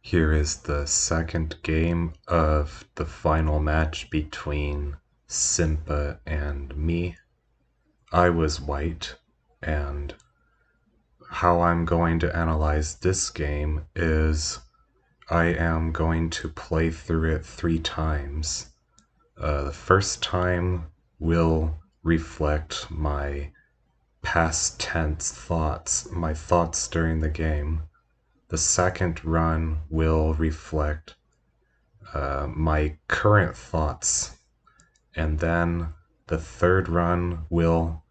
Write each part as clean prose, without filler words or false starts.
Here is the second game of the final match between Simba and me. I was white, and how I'm going to analyze this game is I am going to play through it 3 times. The first time will reflect my past tense thoughts, my thoughts during the game. The second run will reflect my current thoughts, and then the third run will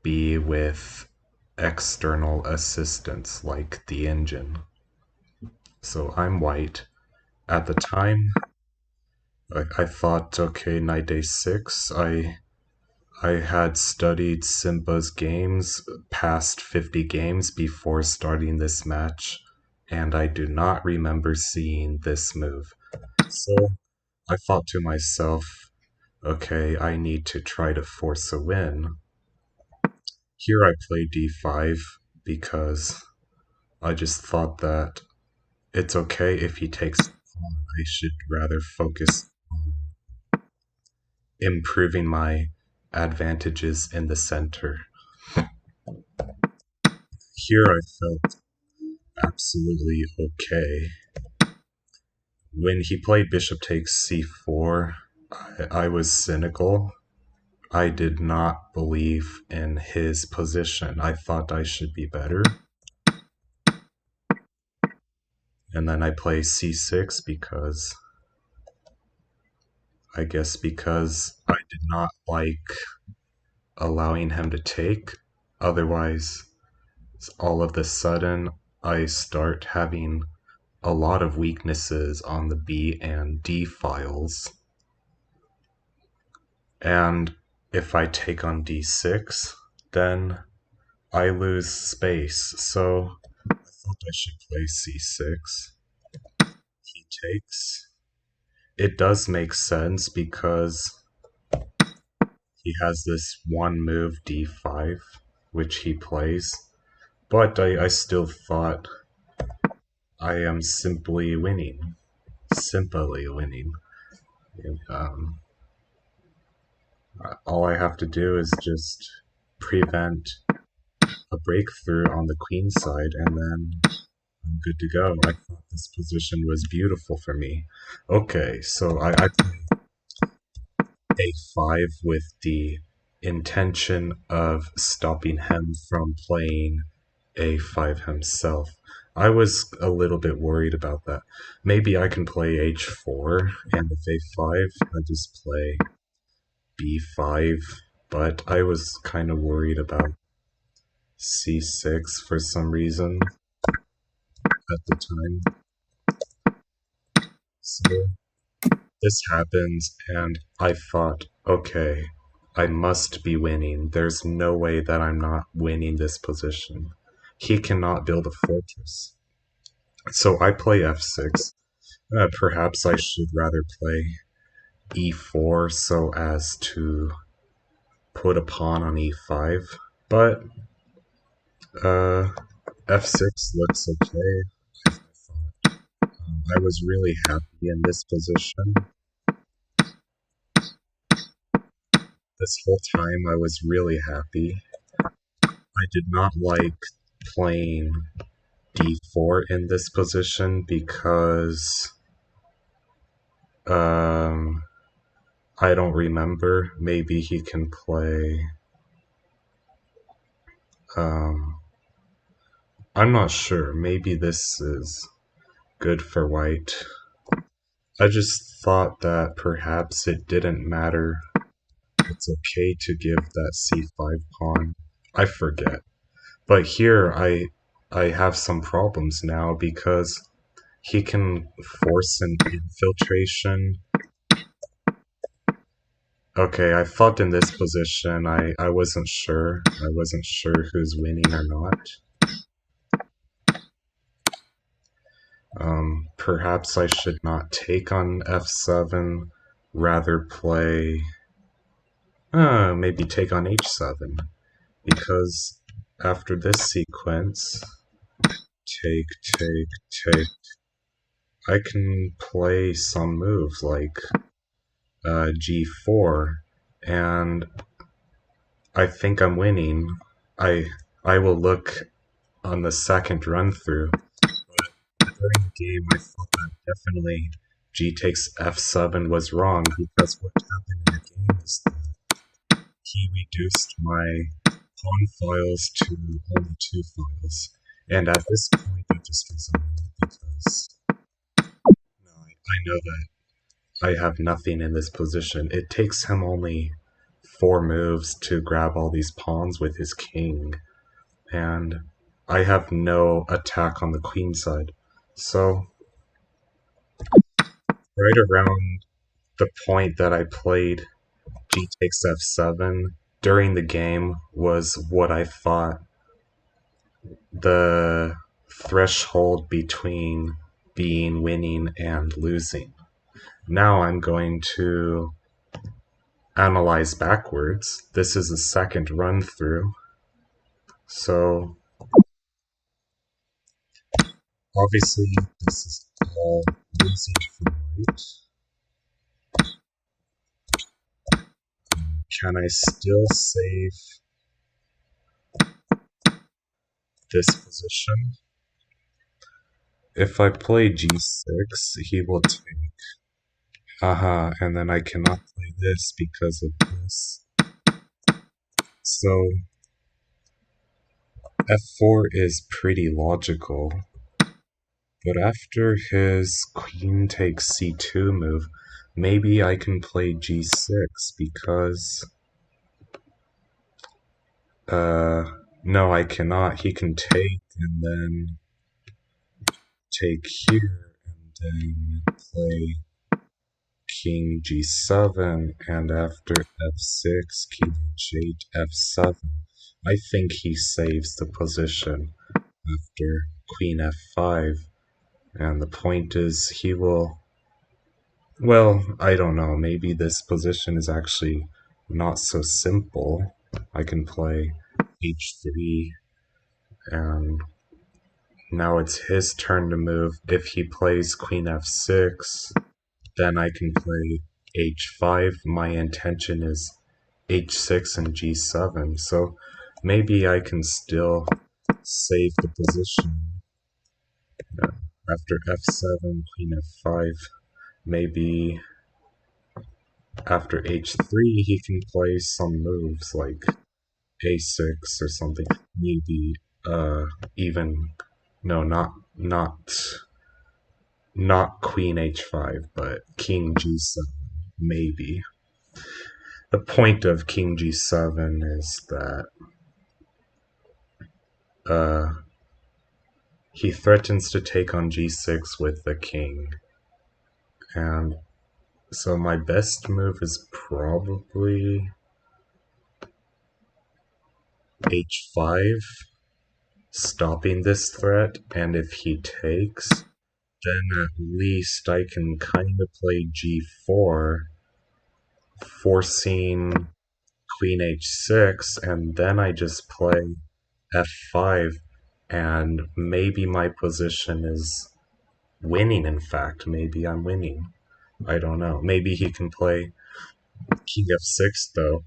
be with external assistance like the engine. So I'm white. At the time, I thought, okay, Night Day 6, I had studied Simba's games, past 50 games before starting this match, and I do not remember seeing this move. So I thought to myself, okay, I need to try to force a win. Here I play d5 because I just thought that it's okay if he takes the pawn. I should rather focus on improving my advantages in the center. Here I felt absolutely okay. When he played bishop takes c4, I was cynical. I did not believe in his position. I thought I should be better. And then I play c6 because because I did not like allowing him to take. Otherwise, all of the sudden, I start having a lot of weaknesses on the B and D files. And if I take on d6, then I lose space. So I thought I should play c6. He takes. It does make sense because he has this one move d5, which he plays. But I still thought I am simply winning. Simply winning. Um, all I have to do is just prevent a breakthrough on the queen side, and then I'm good to go. I thought this position was beautiful for me. Okay, so I play a5 with the intention of stopping him from playing a5 himself. I was a little bit worried about that. Maybe I can play h4, and if a5, I just play b5, but I was kind of worried about c6 for some reason at the time. So this happens, and I thought, okay, I must be winning. There's no way that I'm not winning this position. He cannot build a fortress. So I play f6. Perhaps I should rather play e4 so as to put a pawn on e5. But uh, f6 looks okay. I was really happy in this position. This whole time I was really happy. I did not like playing d4 in this position because um, I don't remember. Maybe he can play. Um, I'm not sure. Maybe this is good for white. I just thought that perhaps it didn't matter. It's okay to give that c5 pawn. I forget. But here I have some problems now because he can force an infiltration. Okay, I thought in this position I wasn't sure. I wasn't sure who's winning or not. Perhaps I should not take on f7, rather play maybe take on h7, because after this sequence, take, take, take, I can play some moves like g4, and I think I'm winning. I I will look on the second run through, but during the game I thought that definitely g takes f7 was wrong, because what happened in the game is that he reduced my pawn files to only 2 files. And at this point, I just resigned because no, I know that I have nothing in this position. It takes him only 4 moves to grab all these pawns with his king, and I have no attack on the queen side. So, right around the point that I played g takes f7 during the game was what I thought the threshold between being winning and losing. Now I'm going to analyze backwards. This is the second run through. So obviously this is all losing for white. Can I still save this position? If I play g6, he will take. Haha, and then I cannot play this because of this. So f4 is pretty logical. But after his queen takes c2 move, maybe I can play g6 because no, I cannot. He can take and then take here and then play king g7, and after f6, king h8, f7. I think he saves the position after queen f5, and the point is he will. Well, I don't know. Maybe this position is actually not so simple. I can play h3, and now it's his turn to move. If he plays queen f6, then I can play h5. My intention is h6 and g7, so maybe I can still save the position. After f7, queen f5, maybe after h3 he can play some moves like a6 or something. Maybe even no, not queen h5, but king g7, maybe. The point of king g7 is that he threatens to take on g6 with the king, and so my best move is probably h5, stopping this threat, and if he takes, then at least I can kind of play g4, forcing queen h6, and then I just play f5, and maybe my position is winning. In fact, maybe I'm winning. I don't know. Maybe he can play king f6 though,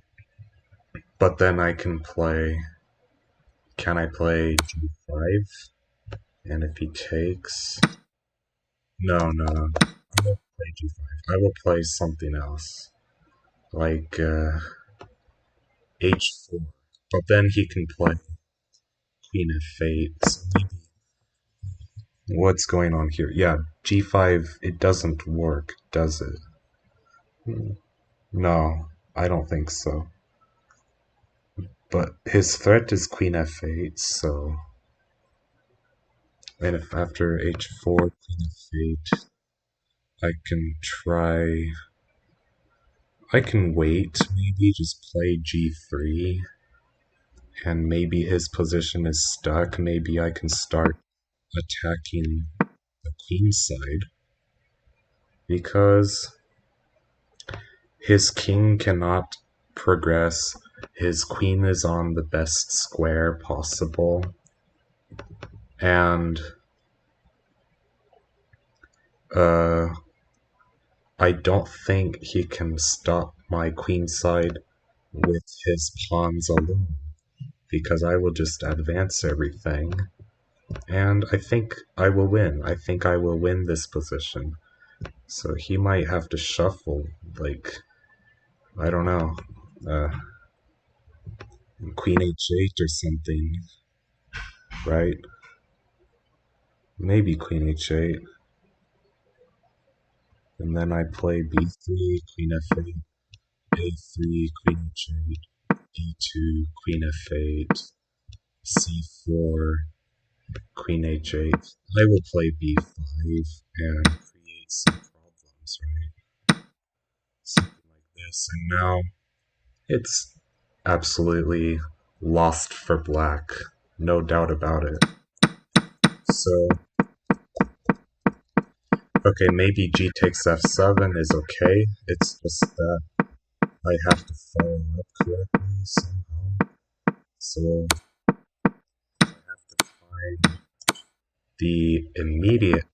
but then I can play. Can I play g5? And if he takes, no, I won't play g5. I will play something else, like h4. But then he can play queen f8. So maybe what's going on here? Yeah, g5. It doesn't work, does it? No, I don't think so. But his threat is queen f8, so. And if after h4, queen f8, I can try. I can wait, maybe just play g3, and maybe his position is stuck. Maybe I can start attacking the queen side, because his king cannot progress. His queen is on the best square possible, and Uh, I don't think he can stop my queenside with his pawns alone, because I will just advance everything. And I think I will win. I think I will win this position. So he might have to shuffle, like, I don't know, uh, Queen H8 or something, right? Maybe Queen H8. And then I play B3, Queen F8, A3, Queen H8, D2, Queen F8, C4, Queen H8. I will play B5 and create some problems, right? Something like this. And now it's absolutely lost for black. No doubt about it. So, okay, maybe G takes F7 is okay. It's just that I have to follow up correctly somehow. So I have to find the immediate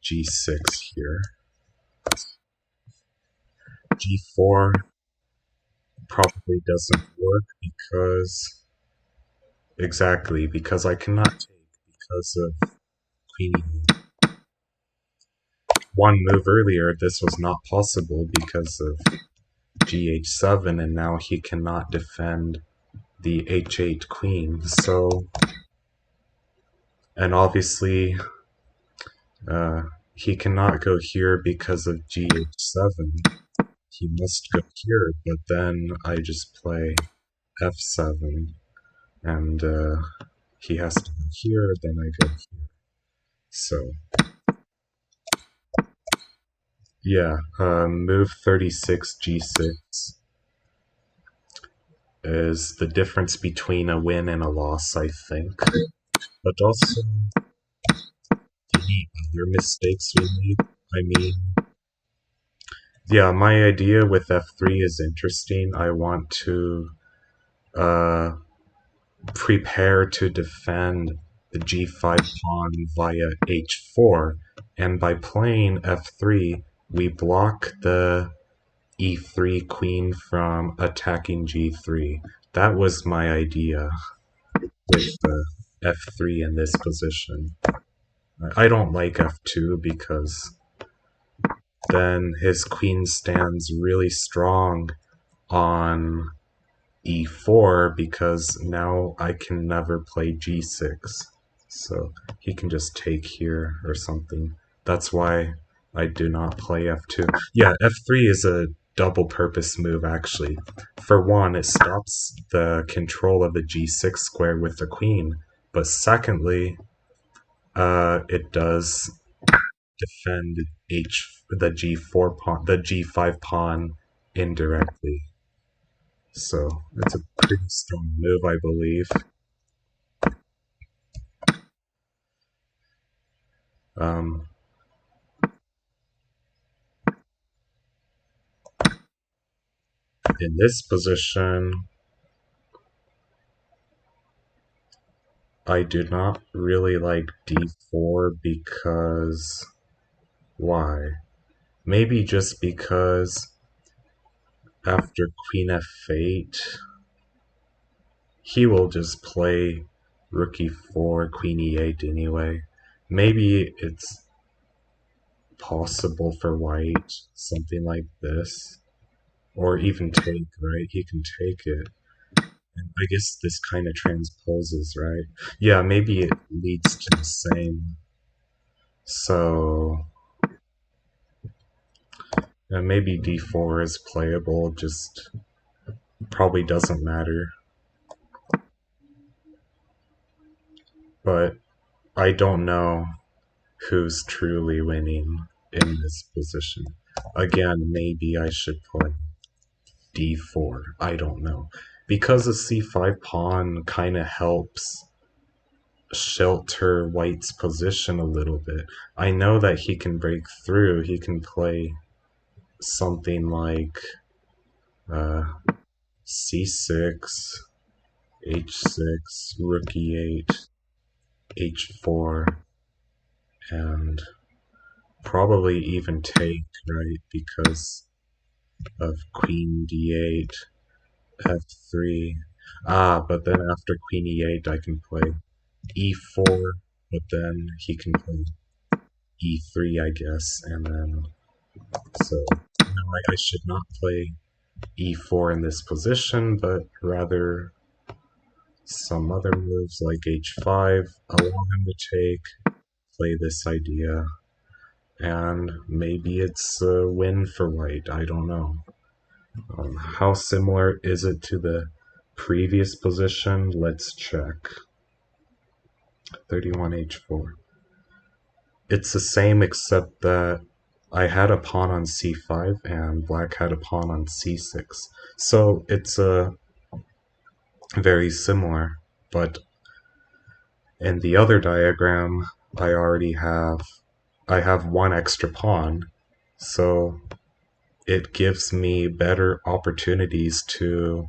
G6 here. G4 probably doesn't work because, exactly, because I cannot take because of Queen E8. One move earlier, this was not possible because of GH7, and now he cannot defend the H8 queen. So, and obviously, he cannot go here because of GH7. He must go here, but then I just play F7, and he has to go here, then I go here. So, yeah, move 36 G6 is the difference between a win and a loss, I think. But also, the other mistakes we made. I mean, yeah, my idea with F3 is interesting. I want to uh, prepare to defend the G5 pawn via H4, and by playing F3, we block the E3 queen from attacking G3. That was my idea with F3 in this position. I don't like F2 because then his queen stands really strong on E4 because now I can never play G6. So he can just take here or something. That's why I do not play F2. Yeah, F3 is a double purpose move actually. For one, it stops the control of the G6 square with the queen. But secondly, it does defend the G4 pawn, the G5 pawn indirectly. So it's a pretty strong move, I believe. Um, in this position, I do not really like d4 because... Why? Maybe just because after queen f8, he will just play rook e4, queen e8 anyway. Maybe it's possible for white, something like this. Or even take, right? He can take it. And I guess this kind of transposes, right? Yeah, maybe it leads to the same. So, maybe d4 is playable, just probably doesn't matter. But I don't know who's truly winning in this position. Again, maybe I should play d4. I don't know. Because the c5 pawn kind of helps shelter white's position a little bit. I know that he can break through. He can play something like uh, c6, h6, rook e8, h4, and probably even take, right? Because of queen d8, f3. But then after queen e8, I can play e4, but then he can play e3, I guess, and then so no, I should not play e4 in this position, but rather some other moves like h5, allow him to take, play this idea, and maybe it's a win for white, I don't know. How similar is it to the previous position? Let's check. 31h4. It's the same except that I had a pawn on c5 and black had a pawn on c6. So it's very similar, but in the other diagram I have one extra pawn, so it gives me better opportunities to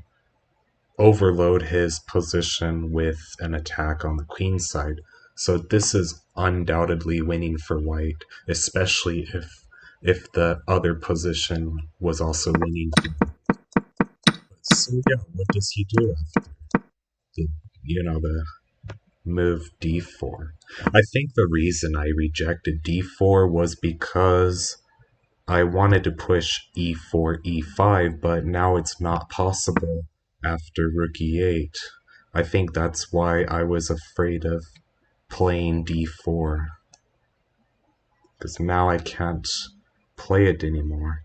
overload his position with an attack on the queen side. So this is undoubtedly winning for white, especially if the other position was also winning. So yeah, what does he do after the the move d4? I think the reason I rejected d4 was because I wanted to push e4, e5, but now it's not possible after rook e8. I think that's why I was afraid of playing d4, because now I can't play it anymore.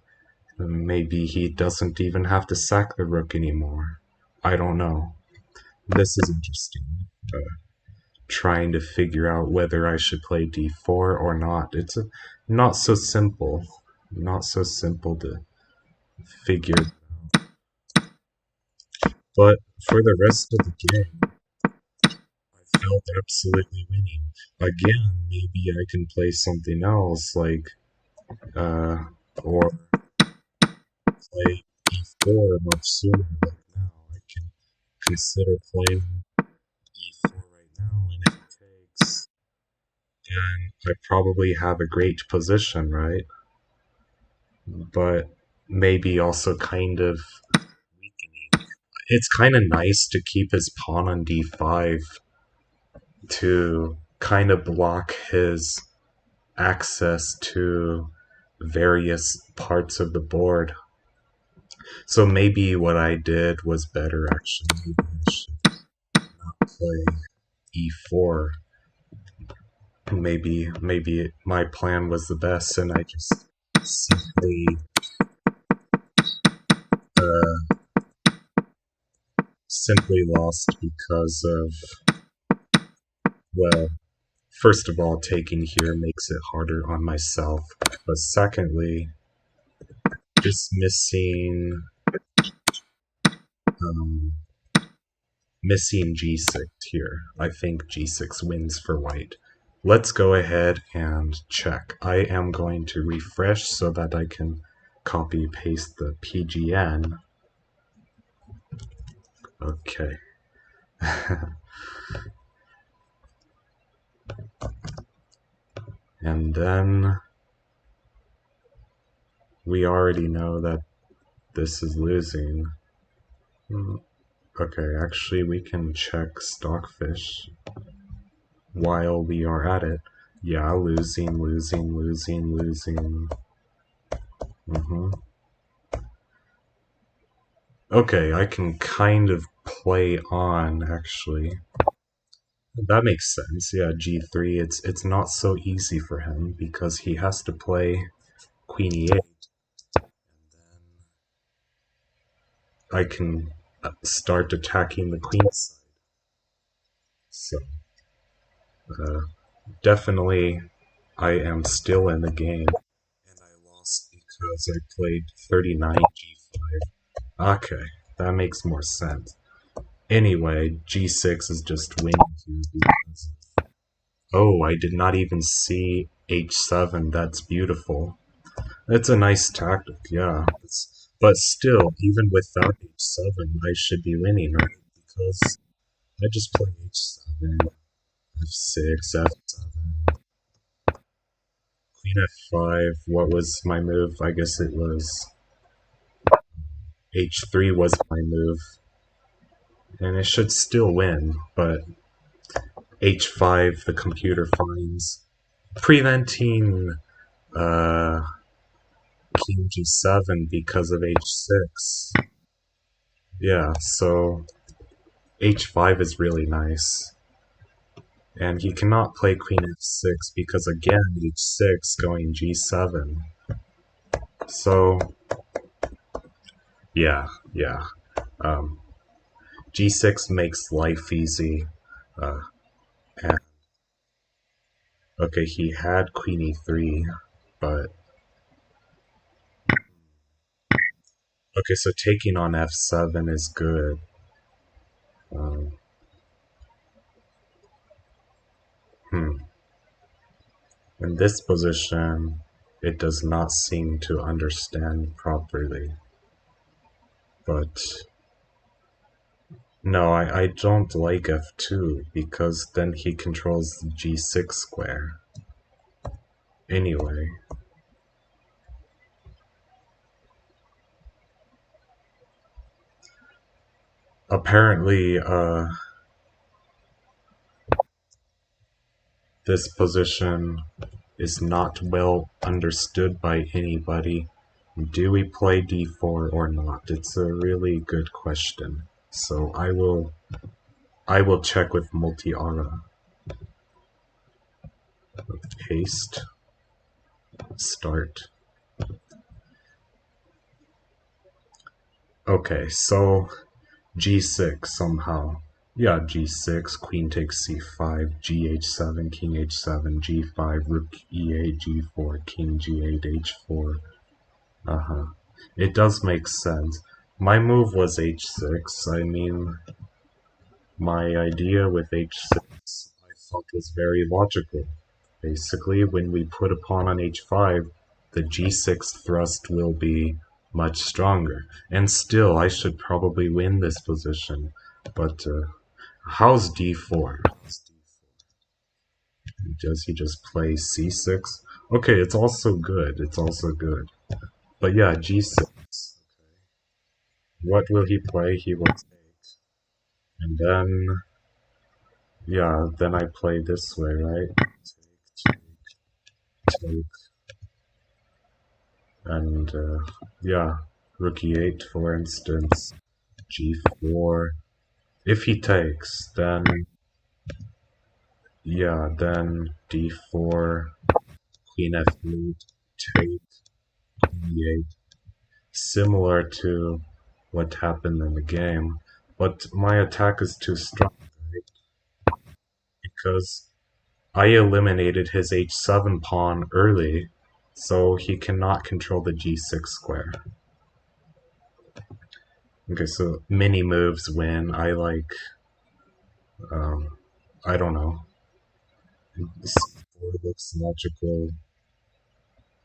Maybe he doesn't even have to sack the rook anymore. I don't know. This is interesting. Trying to figure out whether I should play d4 or not. It's not so simple. Not so simple to figure. But for the rest of the game, I felt absolutely winning. Again, maybe I can play something else, like, or play e4 much sooner. Like now, I can consider playing e4 right now, and if it takes, then I probably have a great position, right? But maybe also kind of weakening. It's kind of nice to keep his pawn on d5 to kind of block his access to various parts of the board. So maybe what I did was better actually. Maybe I should not play e4. Maybe my plan was the best and I just uh, simply lost because of, well, first of all, taking here makes it harder on myself, but secondly, just missing g6 here. I think g6 wins for white. Let's go ahead and check. I am going to refresh so that I can copy paste the PGN. Okay. And then we already know that this is losing. Okay, actually we can check Stockfish while we are at it. Yeah, losing. Okay, I can kind of play on, actually. That makes sense. Yeah, g3, it's not so easy for him because he has to play queen e8. And then I can start attacking the queen side. So, definitely I am still in the game. And I lost because I played 39 g5. Okay, that makes more sense. Anyway, g6 is just winning here because oh, I did not even see h7. That's beautiful. It's a nice tactic, yeah. But still, even without h7, I should be winning, right? Because I just play h7, f6, f7, queen f5, what was my move? I guess it was h3 was my move. And it should still win, but h5 the computer finds, preventing king g7 because of h6. Yeah, so h5 is really nice. And he cannot play queen f6 because again h6 going g7. So yeah. Um, g6 makes life easy. And, okay, he had queen e3, but okay, so taking on f7 is good. Um, In this position, it does not seem to understand properly. But no, I don't like f2 because then he controls the g6 square. Anyway. Apparently, this position is not well understood by anybody. Do we play d4 or not? It's a really good question. So I will check with multi-aura. Paste. Start. Okay, so g6 somehow. Yeah, g6, queen takes c5, gh7, king h7, g5, rook e8, g4, king g8, h4. It does make sense. My move was h6. I mean, my idea with h6 I thought was very logical. Basically, when we put a pawn on h5, the g6 thrust will be much stronger. And still, I should probably win this position. But how's d4? Does he just play c6? Okay, it's also good. It's also good. But yeah, g6. What will he play? He will take. And then, yeah, then I play this way, right? Take. And, yeah, rook e8, for instance. g4. If he takes, then, yeah, then d4, queen f8, take, e8. Similar to what happened in the game. But my attack is too strong, right? Because I eliminated his h7 pawn early, so he cannot control the g6 square. Okay, so mini moves win. I like, I don't know. C4 looks logical.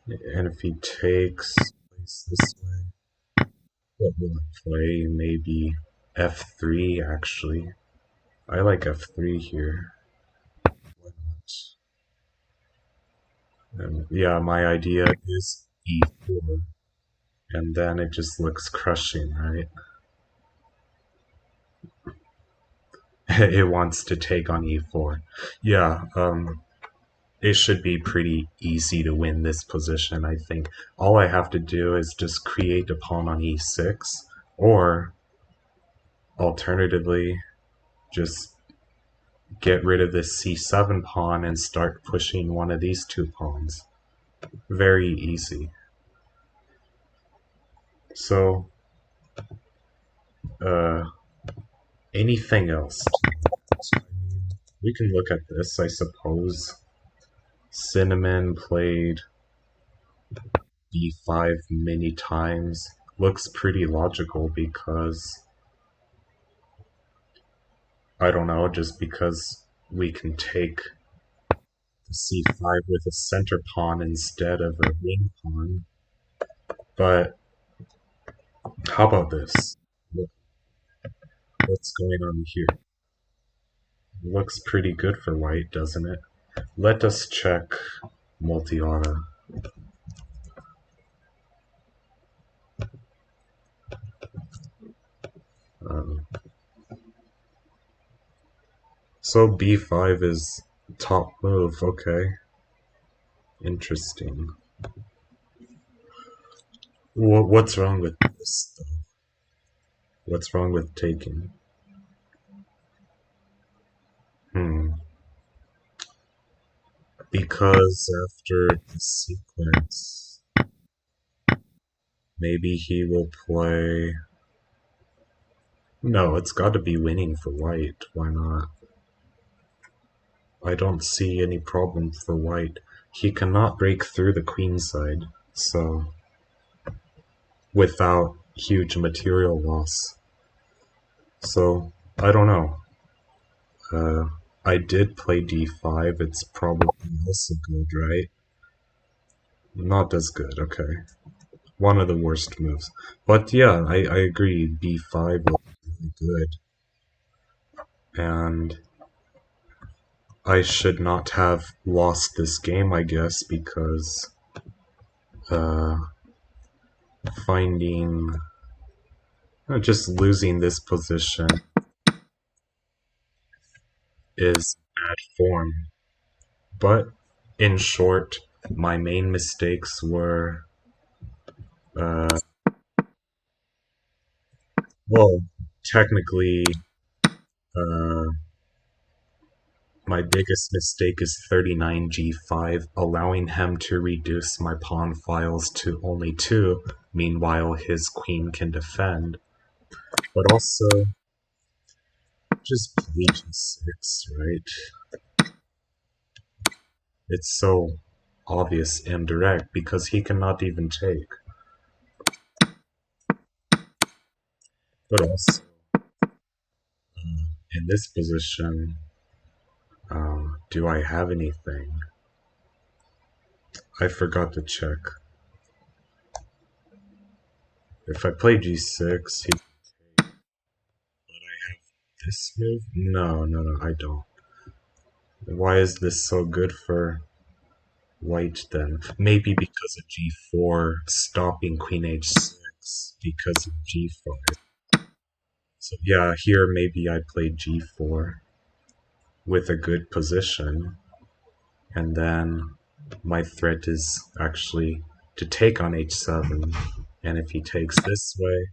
And if he takes, plays this way, what will I play? Maybe f3, actually. I like f3 here. Why not? And yeah, my idea is e4. And then it just looks crushing, right? It wants to take on e4. Yeah, it should be pretty easy to win this position, I think. All I have to do is just create a pawn on e6, or alternatively, just get rid of this c7 pawn and start pushing one of these two pawns. Very easy. So, anything else? I mean, we can look at this, I suppose. Cinnamon played d5 many times. Looks pretty logical because, I don't know, just because we can take the c5 with a center pawn instead of a wing pawn. But how about this? What's going on here? Looks pretty good for white, doesn't it? Let us check multi-aura. So b5 is top move, okay. Interesting. What's wrong with this, though? What's wrong with taking? Hmm. Because after the sequence, maybe he will play... No, it's gotta be winning for white. Why not? I don't see any problem for white. He cannot break through the queenside, so... without huge material loss. So, I don't know. I did play d5, it's probably also good, right? Not as good, okay. One of the worst moves. But yeah, I agree, b5 was really good. And I should not have lost this game, I guess, because uh, finding... just losing this position is bad form. But, in short, my main mistakes were... Uh, well, technically, uh, my biggest mistake is 39g5, allowing him to reduce my pawn files to only 2, meanwhile his queen can defend. But also, just play g6, right? It's so obvious and direct because he cannot even take. But also, in this position, do I have anything? I forgot to check. If I play g6, he... But I have this move? No, I don't. Why is this so good for white then? Maybe because of g4 stopping queen h6 because of g5. So yeah, here maybe I played g4 with a good position, and then my threat is actually to take on h7, and if he takes this way,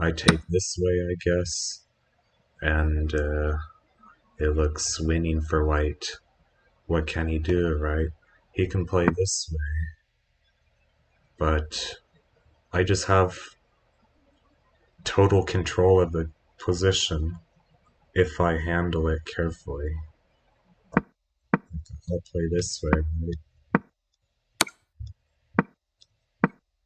I take this way, I guess, and it looks winning for white. What can he do, right? He can play this way, but I just have total control of the position if I handle it carefully. I'll play this way, right?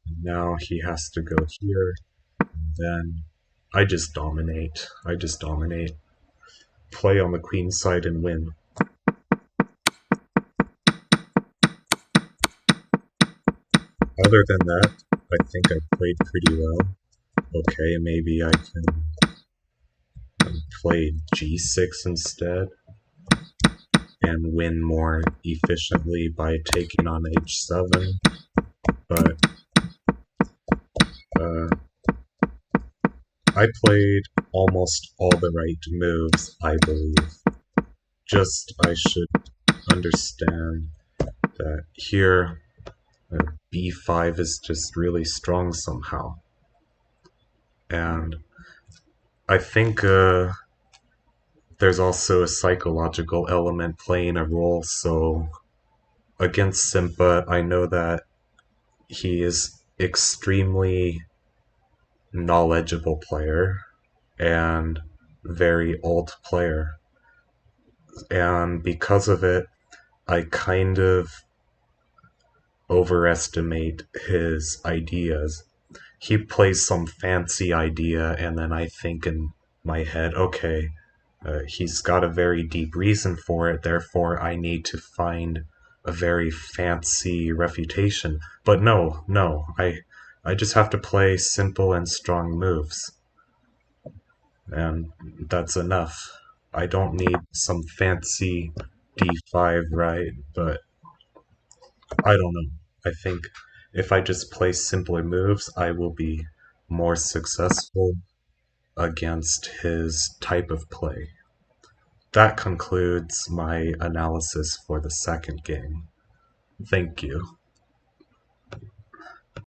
And now he has to go here, and then I just dominate. Play on the queen side and win. Other than that, I think I played pretty well. Okay, maybe I can play g6 instead and win more efficiently by taking on h7, but I played almost all the right moves, I believe. Just I should understand that here b5 is just really strong somehow. And I think there's also a psychological element playing a role. So against Simpa, I know that he is extremely knowledgeable player and very old player. And because of it, I kind of overestimate his ideas. He plays some fancy idea, and then I think in my head, okay, he's got a very deep reason for it, therefore I need to find a very fancy refutation. But no, I just have to play simple and strong moves. And that's enough. I don't need some fancy d5, right? But I don't know. I think if I just play simpler moves, I will be more successful. against his type of play. That concludes my analysis for the second game. Thank you.